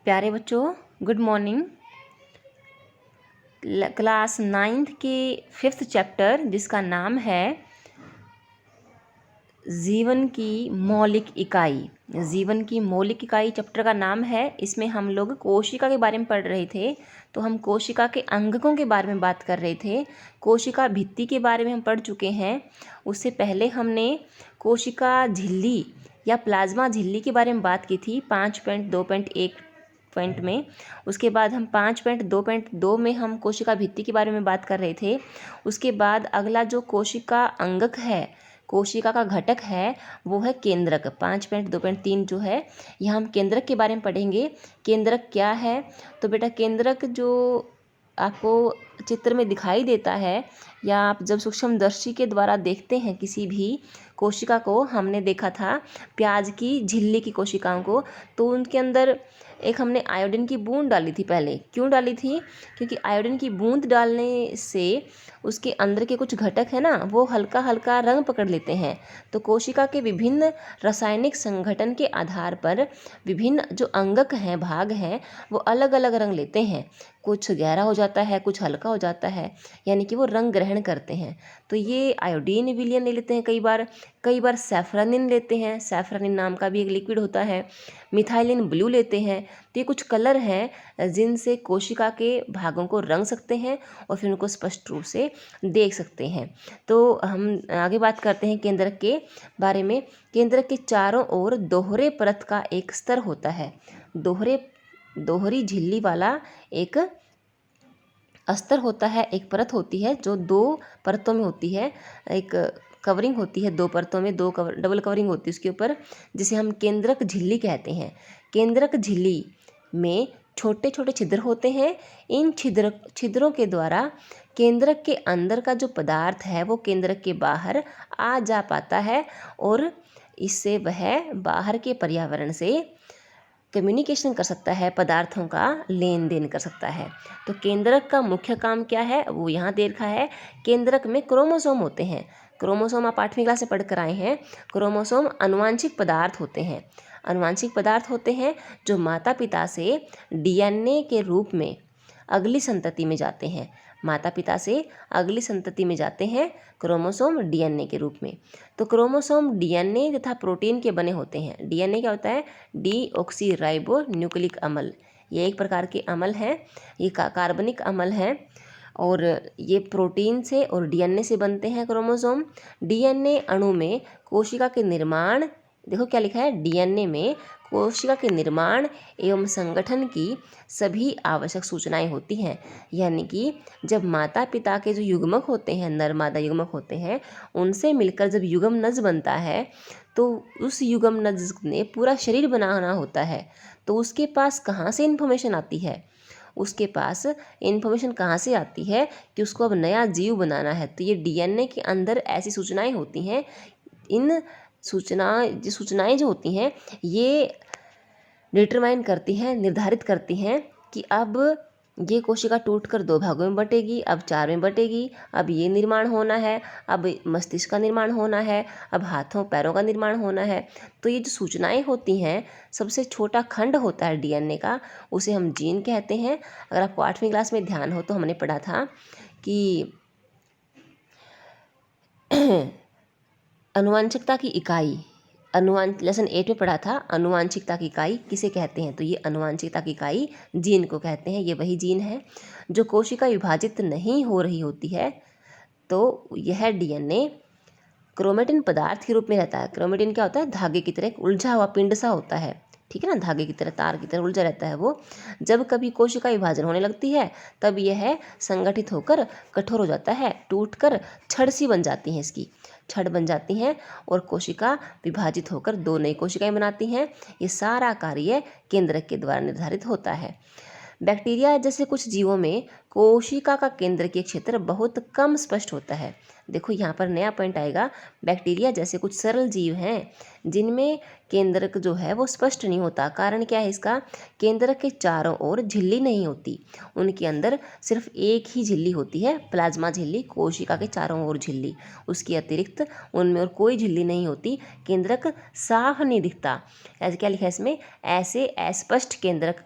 प्यारे बच्चों, good morning. Class 9th के 5th चैप्टर जिसका नाम है जीवन की मौलिक इकाई। जीवन की मौलिक इकाई चैप्टर का नाम है। इसमें हम लोग कोशिका के बारे में पढ़ रहे थे। तो हम कोशिका के अंगकों के बारे में बात कर रहे थे। कोशिका भित्ति के बारे में हम पढ़ चुके हैं। उससे पहले हमने कोशिका झिल्ली या प्लाज्मा झिल्ली के बारे में बात की थी 5.2.1 पॉइंट में। उसके बाद हम 5.2.2 में हम कोशिका भित्ति के बारे में बात कर रहे थे। उसके बाद अगला जो कोशिका अंगक है, कोशिका का घटक है, वो है केंद्रक। 5.2.3 जो है, यहाँ हम केंद्रक के बारे में पढ़ेंगे। केंद्रक क्या है? तो बेटा केंद्रक जो आपको चित्र में दिखाई देता है या आप जब सूक्ष्मदर्शी के द्वारा देखते हैं किसी भी कोशिका को, हमने देखा था प्याज की झिल्ली की कोशिकाओं को, तो उनके अंदर एक हमने आयोडीन की बूंद डाली थी। पहले क्यों डाली थी? क्योंकि आयोडीन की बूंद डालने से उसके अंदर के कुछ घटक है ना, वो हल्का हल्का रंग पकड़ लेते हैं। तो कोशिका के विभिन्न रासायनिक संगठन के आधार पर विभिन्न जो अंगक हैं, भाग हैं, वो अलग अलग रंग लेते हैं। कुछ गहरा हो जाता है, कुछ हल्का हो जाता है, यानी कि वो रंग ग्रहण करते हैं। तो ये आयोडीन विलयन ले लेते हैं, कई बार सैफरानिन लेते हैं। सैफरानिन नाम का भी एक लिक्विड होता है। मिथाइलिन ब्लू लेते हैं। तो ये कुछ कलर हैं जिनसे कोशिका के भागों को रंग सकते हैं और फिर उनको स्पष्ट रूप से देख सकते हैं। तो हम आगे बात करते हैं केंद्रक के बारे में। केंद्रक के चारों ओर दोहरे परत का एक स्तर होता है। दोहरी झिल्ली वाला एक अस्तर होता है, एक परत होती है जो 2 परतों में होती है। एक कवरिंग होती है 2 परतों में, डबल कवरिंग होती है उसके ऊपर, जिसे हम केंद्रक झिल्ली कहते हैं। केंद्रक झिल्ली में छोटे छोटे छिद्र होते हैं। इन छिद्रों के द्वारा केंद्रक के अंदर का जो पदार्थ है वो केंद्रक के बाहर आ जा पाता है और इससे वह बाहर के पर्यावरण से कम्युनिकेशन कर सकता है, पदार्थों का लेन देन कर सकता है। तो केंद्रक का मुख्य काम क्या है वो यहाँ दे रखा है। केंद्रक में क्रोमोसोम होते हैं। क्रोमोसोम आप 8वीं क्लास से पढ़ कर आए हैं। क्रोमोसोम आनुवांशिक पदार्थ होते हैं। आनुवांशिक पदार्थ होते हैं जो माता पिता से डीएनए के रूप में अगली संतति में जाते हैं। माता पिता से अगली संतति में जाते हैं क्रोमोसोम डीएनए के रूप में। तो क्रोमोसोम डीएनए तथा प्रोटीन के बने होते हैं। डीएनए क्या होता है? डीऑक्सीराइबो न्यूक्लिक अम्ल। ये एक प्रकार के अम्ल हैं, ये कार्बनिक अम्ल हैं और ये प्रोटीन से और डीएनए से बनते हैं क्रोमोसोम। डीएनए अणु में कोशिका के निर्माण, देखो क्या लिखा है, डीएनए में कोशिका के निर्माण एवं संगठन की सभी आवश्यक सूचनाएं होती हैं। यानी कि जब माता पिता के जो युग्मक होते हैं, नर मादा युग्मक होते हैं, उनसे मिलकर जब युग्मनज बनता है तो उस युग्मनज ने पूरा शरीर बनाना होता है। तो उसके पास कहाँ से इन्फॉर्मेशन आती है? उसके पास इन्फॉर्मेशन कहाँ से आती है कि उसको अब नया जीव बनाना है। तो ये डीएनए के अंदर ऐसी सूचनाएं होती हैं। इन सूचनाएं जो होती हैं ये डिटरमाइन करती हैं, निर्धारित करती हैं कि अब ये कोशिका टूटकर 2 भागों में बटेगी, अब 4 में बटेगी, अब ये निर्माण होना है, अब मस्तिष्क का निर्माण होना है, अब हाथों पैरों का निर्माण होना है। तो ये जो सूचनाएं होती हैं, सबसे छोटा खंड होता है डीएनए का, उसे हम जीन कहते हैं। अगर आपको 8वीं क्लास में ध्यान हो तो हमने पढ़ा था कि अनुवांशिकता की इकाई, लेसन 8 में पढ़ा था, अनुवांशिकता की इकाई किसे कहते हैं? तो ये अनुवांशिकता की इकाई जीन को कहते हैं। ये वही जीन है जो कोशिका विभाजित नहीं हो रही होती है। तो यह डीएनए क्रोमेटिन पदार्थ के रूप में रहता है। क्रोमेटिन क्या होता है? धागे की तरह एक उलझा हुआ पिंड सा होता है, ठीक है ना, धागे की तरह, तार की तरह उलझा रहता है वो। जब कभी कोशिका विभाजन होने लगती है तब यह संगठित होकर कठोर हो जाता है, टूटकर छड़ सी बन जाती हैं, इसकी छड़ बन जाती हैं और कोशिका विभाजित होकर 2 नई कोशिकाएं बनाती हैं। ये सारा कार्य केंद्रक के द्वारा निर्धारित होता है। बैक्टीरिया जैसे कुछ जीवों में कोशिका का केंद्रकीय क्षेत्र बहुत कम स्पष्ट होता है। देखो यहाँ पर नया पॉइंट आएगा। बैक्टीरिया जैसे कुछ सरल जीव हैं जिनमें केंद्रक जो है वो स्पष्ट नहीं होता। कारण क्या है इसका? केंद्रक के चारों ओर झिल्ली नहीं होती, उनके अंदर सिर्फ एक ही झिल्ली होती है, प्लाज्मा झिल्ली, कोशिका के चारों ओर झिल्ली। उसके अतिरिक्त उनमें और कोई झिल्ली नहीं होती। केंद्रक साफ नहीं दिखता। ऐसे क्या लिखा है इसमें? ऐसे अस्पष्ट केंद्रक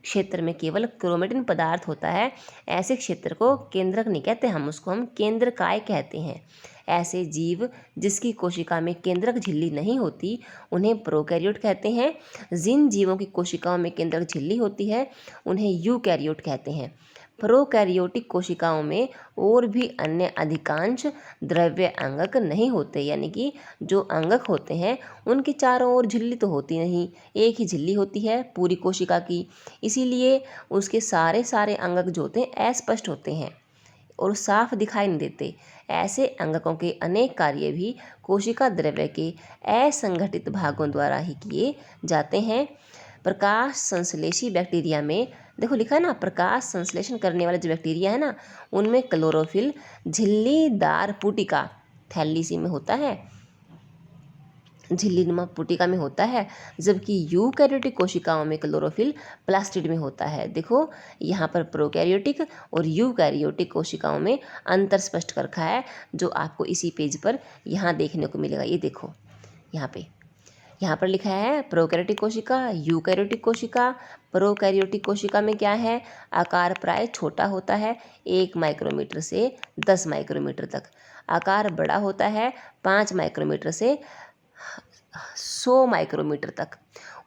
क्षेत्र में केवल क्रोमेटिन पदार्थ होता है, ऐसे क्षेत्र को केंद्रक नहीं कहते, हम केंद्रकाय कहते हैं। ऐसे जीव जिसकी कोशिका में केंद्रक झिल्ली नहीं होती उन्हें प्रोकैरियोट कहते हैं। जिन जीवों की कोशिकाओं में केंद्रक झिल्ली होती है उन्हें यूकैरियोट कहते हैं। प्रोकैरियोटिक कोशिकाओं में और भी अन्य अधिकांश द्रव्य अंगक नहीं होते, यानी कि जो अंगक होते हैं उनके चारों ओर झिल्ली तो होती नहीं, एक ही झिल्ली होती है पूरी कोशिका की, इसीलिए उसके सारे सारे अंगक जो होते हैं अस्पष्ट होते हैं और साफ दिखाई नहीं देते। ऐसे अंगकों के अनेक कार्य भी कोशिका द्रव्य के असंगठित भागों द्वारा ही किए जाते हैं। प्रकाश संश्लेषी बैक्टीरिया में देखो लिखा है ना, प्रकाश संश्लेषण करने वाले जो बैक्टीरिया है ना उनमें क्लोरोफिल झिल्लीदार पुटिका थैली सी में होता है, झिल्लीनुमा पुटिका में होता है, जबकि यूकैरियोटिक कोशिकाओं में क्लोरोफिल प्लास्टिड में होता है। देखो यहाँ पर प्रोकैरियोटिक और यूकैरियोटिक कोशिकाओं में अंतर स्पष्ट कर रखा है, जो आपको इसी पेज पर यहाँ देखने को मिलेगा। ये देखो यहाँ पर लिखा है प्रोकैरियोटिक कोशिका, यूकैरियोटिक कोशिका। प्रोकैरियोटिक कोशिका में क्या है, आकार प्राय छोटा होता है 1 माइक्रोमीटर से 10 माइक्रोमीटर तक। आकार बड़ा होता है 5 माइक्रोमीटर से 100 माइक्रोमीटर तक।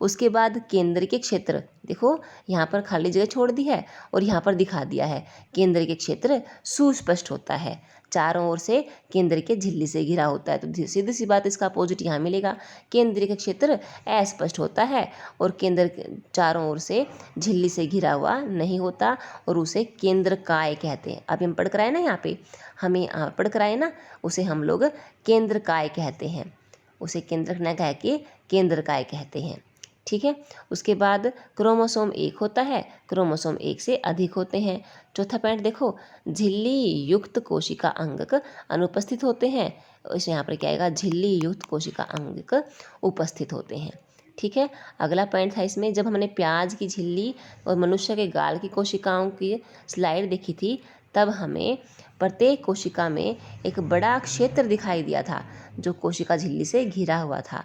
उसके बाद केंद्र के क्षेत्र, देखो यहाँ पर खाली जगह छोड़ दी है और यहाँ पर दिखा दिया है। केंद्र के क्षेत्र सुस्पष्ट होता है, चारों ओर से केंद्र के झिल्ली से घिरा होता है, तो सीधी सी बात इसका अपोजिट यहाँ मिलेगा। केंद्र के क्षेत्र अस्पष्ट होता है और केंद्र चारों ओर से झिल्ली से घिरा हुआ नहीं होता और उसे केंद्रकाय कहते हैं। अभी हम पढ़ कर आए ना, यहाँ पे हमें पढ़ कर आए ना, उसे हम लोग केंद्रकाय कहते हैं, उसे केंद्रक न कह के केंद्रकाय कहते हैं। ठीक है। उसके बाद क्रोमोसोम 1 होता है, क्रोमोसोम 1 से अधिक होते हैं। चौथा पॉइंट देखो, झिल्ली युक्त कोशिका अंगक अनुपस्थित होते हैं। इस यहाँ पर क्या आएगा, झिल्ली युक्त कोशिका अंगक उपस्थित होते हैं। ठीक है। अगला पॉइंट था इसमें, जब हमने प्याज की झिल्ली और मनुष्य के गाल की कोशिकाओं की स्लाइड देखी थी तब हमें प्रत्येक कोशिका में एक बड़ा क्षेत्र दिखाई दिया था जो कोशिका झिल्ली से घिरा हुआ था।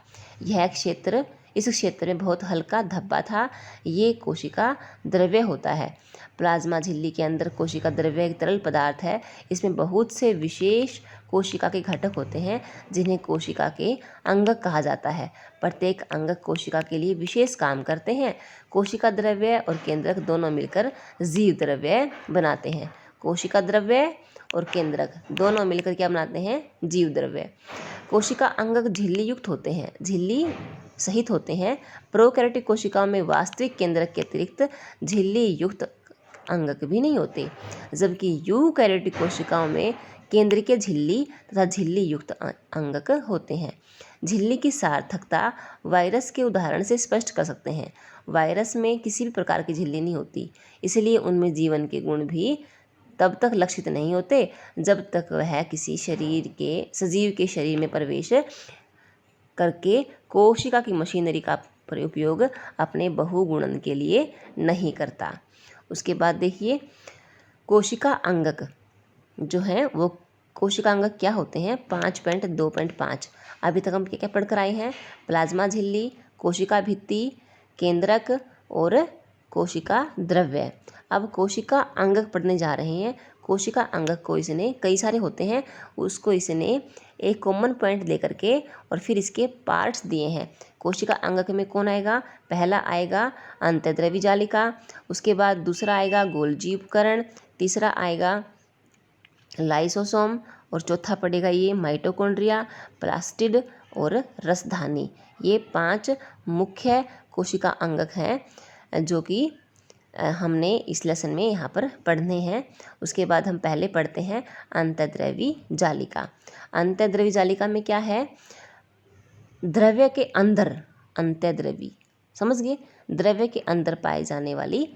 इस क्षेत्र में बहुत हल्का धब्बा था, ये कोशिका द्रव्य होता है। प्लाज्मा झिल्ली के अंदर कोशिका द्रव्य एक तरल पदार्थ है। इसमें बहुत से विशेष कोशिका के घटक होते हैं जिन्हें कोशिका के अंगक कहा जाता है। प्रत्येक अंगक कोशिका के लिए विशेष काम करते हैं। कोशिका द्रव्य और केंद्रक दोनों मिलकर जीव द्रव्य बनाते हैं। कोशिका द्रव्य और केंद्रक दोनों मिलकर क्या बनाते हैं, जीव द्रव्य। कोशिका अंगक झिल्ली युक्त होते हैं, झिल्ली सहित होते हैं। प्रोकैरियोटिक कोशिकाओं में वास्तविक केंद्रक के अतिरिक्त झिल्ली युक्त अंगक भी नहीं होते, जबकि यूकैरियोटिक कोशिकाओं में केंद्र के झिल्ली तथा झिल्ली युक्त अंगक होते हैं। झिल्ली की सार्थकता वायरस के उदाहरण से स्पष्ट कर सकते हैं। वायरस में किसी भी प्रकार की झिल्ली नहीं होती, इसलिए उनमें जीवन के गुण भी तब तक लक्षित नहीं होते जब तक वह किसी सजीव के शरीर में प्रवेश करके कोशिका की मशीनरी का उपयोग अपने बहुगुणन के लिए नहीं करता। उसके बाद देखिए, कोशिका अंगक जो हैं वो कोशिका अंगक क्या होते हैं, 5.2.5 अभी तक हम क्या क्या पढ़ कर आए हैं, प्लाज्मा झिल्ली, कोशिका भित्ति, केंद्रक और कोशिका द्रव्य। अब कोशिका अंगक पढ़ने जा रहे हैं। कोशिका अंगक को इसने कई सारे होते हैं, उसको इसने एक कॉमन पॉइंट लेकर के और फिर इसके पार्ट्स दिए हैं। कोशिका अंगक में कौन आएगा, पहला आएगा अंतःद्रवी जालिका, उसके बाद दूसरा आएगा गोल्जी उपकरण, तीसरा आएगा लाइसोसोम और चौथा पड़ेगा ये माइटोकॉन्ड्रिया, प्लास्टिड और रसधानी। ये 5 मुख्य कोशिका अंगक हैं जो कि हमने इस लेसन में यहाँ पर पढ़ने हैं। उसके बाद हम पहले पढ़ते हैं अंतःद्रवी जालिका। अंतःद्रवी जालिका में क्या है, द्रव्य के अंदर, अंतःद्रवी समझ गए, द्रव्य के अंदर पाए जाने वाली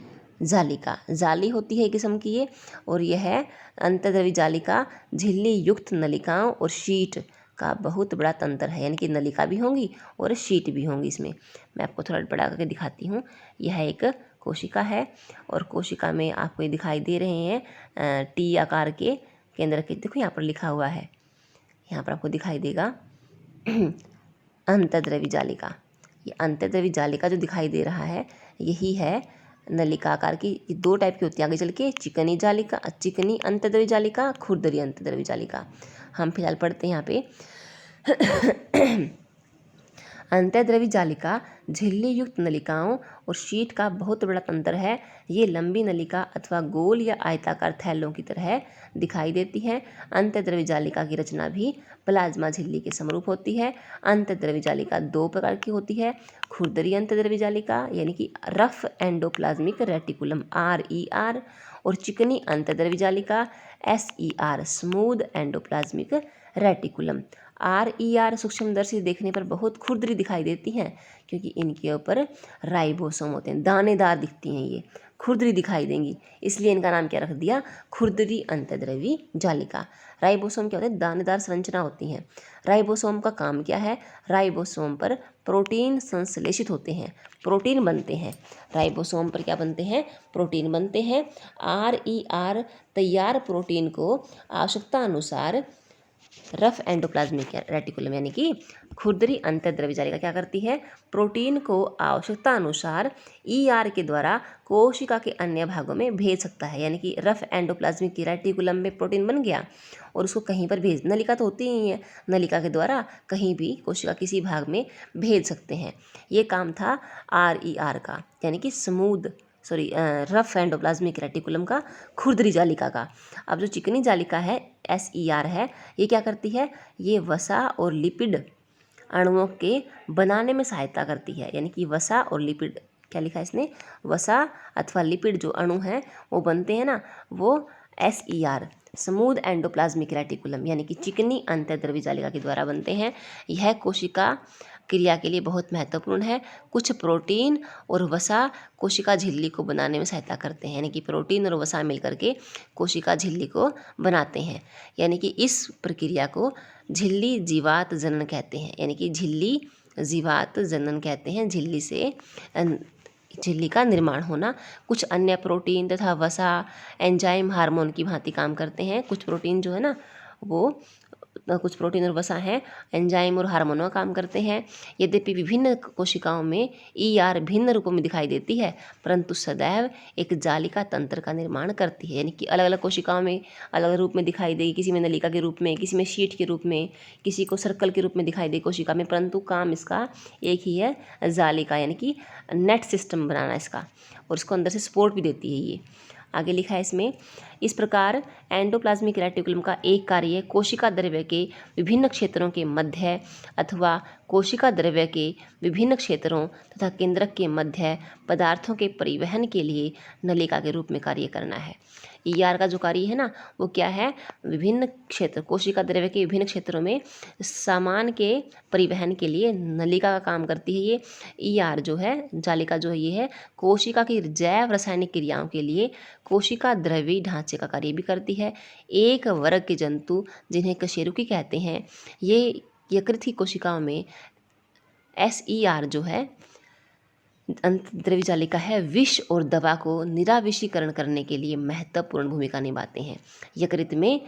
जालिका, जाली होती है एक किस्म की ये, और यह अंतःद्रवी जालिका झिल्ली युक्त नलिकाओं और शीट का बहुत बड़ा तंत्र है, यानी कि नलिका भी होंगी और शीट भी होंगी इसमें। मैं आपको थोड़ा बड़ा करके दिखाती हूँ। यह एक कोशिका है और कोशिका में आपको ये दिखाई दे रहे हैं टी आकार के केंद्र के, देखो यहाँ पर लिखा हुआ है, यहाँ पर आपको दिखाई देगा अंतःद्रवी जालिका। ये अंतःद्रवी जालिका जो दिखाई दे रहा है यही है नलिका आकार की, ये 2 टाइप की होती है आगे चल के, चिकनी जालिका, चिकनी अंतर्द्रव्य जालिका, खुरदरी अंतर्द्रव्य जालिका। हम फिलहाल पढ़ते हैं यहाँ पे अंतर्द्रव्य जालिका झिल्ली युक्त नलिकाओं और शीट का बहुत बड़ा तंत्र है। ये लंबी नलिका अथवा गोल या आयताकार थैलों की तरह दिखाई देती है। अंतर्द्रव्य जालिका की रचना भी प्लाज्मा झिल्ली के समरूप होती है। अंतर्द्रव्य जालिका 2 प्रकार की होती है, खुरदरी अंतर्द्रव्य जालिका यानी कि रफ एंडोप्लाज्मिक रेटिकुलम RER, और चिकनी अंतर्द्रव्य जालिका SER smooth endoplasmic reticulum. RER सूक्ष्मदर्शी से देखने पर बहुत खुरदरी दिखाई देती हैं क्योंकि इनके ऊपर राइबोसोम होते हैं, दानेदार दिखती हैं, ये खुरदरी दिखाई देंगी, इसलिए इनका नाम क्या रख दिया, खुरदरी अंतर्द्रव्यी जालिका। राइबोसोम क्या होते हैं, दानेदार संरचना होती हैं। राइबोसोम का काम क्या है, राइबोसोम पर प्रोटीन संश्लेषित होते हैं, प्रोटीन बनते हैं। राइबोसोम पर क्या बनते हैं, प्रोटीन बनते हैं। RER तैयार प्रोटीन को आवश्यकता अनुसार रफ एंडोप्लाज्मिक रेटिकुलम यानी कि खुरदरी अंतर्द्रव्य जालिका क्या करती है, प्रोटीन को आवश्यकता अनुसार ER के द्वारा कोशिका के अन्य भागों में भेज सकता है। यानी कि रफ एंडोप्लाज्मिक रेटिकुलम में प्रोटीन बन गया और उसको कहीं पर भेज, नलिका तो होती ही है, नलिका के द्वारा कहीं भी कोशिका किसी भाग में भेज सकते हैं। ये काम था RER का, यानी कि रफ एंडोप्लाज्मिक रेटिकुलम का, खुरदरी जालिका का। अब जो चिकनी जालिका है SER है, ये क्या करती है, ये वसा और लिपिड अणुओं के बनाने में सहायता करती है। यानी कि वसा और लिपिड, क्या लिखा है इसने, वसा अथवा लिपिड जो अणु हैं वो बनते हैं ना, वो SER स्मूथ एंडोप्लाज्मिक रेटिकुलम यानी कि चिकनी अंतर्द्रव्य जालिका के द्वारा बनते हैं। यह कोशिका क्रिया के लिए बहुत महत्वपूर्ण है। कुछ प्रोटीन और वसा कोशिका झिल्ली को बनाने में सहायता करते हैं, यानी कि प्रोटीन और वसा मिलकर के कोशिका झिल्ली को बनाते हैं। यानी कि इस प्रक्रिया को झिल्ली जीवात जनन कहते हैं, यानी कि झिल्ली जीवात जनन कहते हैं, झिल्ली का निर्माण होना। कुछ अन्य प्रोटीन तथा वसा एंजाइम हार्मोन की भांति काम करते हैं। कुछ प्रोटीन जो है ना, वो कुछ प्रोटीन और वसा हैं, एंजाइम और हार्मोनों का काम करते हैं। यद्यपि विभिन्न कोशिकाओं में ER भिन्न रूपों में दिखाई देती है, परंतु सदैव एक जालिका तंत्र का निर्माण करती है। यानी कि अलग अलग कोशिकाओं में अलग रूप में दिखाई देगी, किसी में नलिका के रूप में, किसी में शीट के रूप में, किसी को सर्कल के रूप में दिखाई दे कोशिका में, परंतु काम इसका एक ही है, जालिका यानी कि नेट सिस्टम बनाना इसका, और इसको अंदर से सपोर्ट भी देती है। ये आगे लिखा है इसमें, इस प्रकार एंडोप्लाज्मिक रेटिकुलम का एक कार्य कोशिका द्रव्य के विभिन्न क्षेत्रों के मध्य अथवा कोशिका द्रव्य के विभिन्न क्षेत्रों तथा केंद्रक के मध्य पदार्थों के परिवहन के लिए नलिका के रूप में कार्य करना है। ER का जो कार्य है ना, वो क्या है, विभिन्न क्षेत्र, कोशिका द्रव्य के विभिन्न क्षेत्रों में सामान के परिवहन के लिए नलिका का काम करती है। ये ER जो है, जालिका जो है, ये है कोशिका की जैव रासायनिक क्रियाओं के लिए कोशिका द्रव्य ढांचे का कार्य भी करती है। एक वर्ग के जंतु जिन्हें कशेरुकी कहते हैं, ये यकृत की कोशिकाओं में SER जो है अंतर्द्रव्य जालिका है, विष और दवा को निराविषीकरण करने के लिए महत्वपूर्ण भूमिका निभाते हैं। यकृत में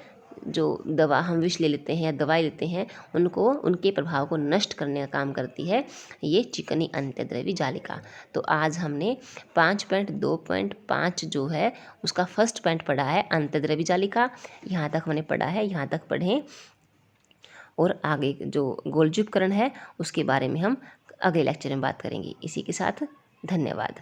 जो दवा हम विष ले लेते हैं या दवाई लेते हैं, उनको, उनके प्रभाव को नष्ट करने का काम करती है ये चिकनी अंतर्द्रव्य जालिका। तो आज हमने 5.2.5 जो है उसका फर्स्ट पॉइंट पढ़ा है, अंतर्द्रव्य जालिका। यहाँ तक हमने पढ़ा है, यहाँ तक पढ़ें, और आगे जो गोलजी उपकरण है उसके बारे में हम अगले लेक्चर में बात करेंगे। इसी के साथ धन्यवाद।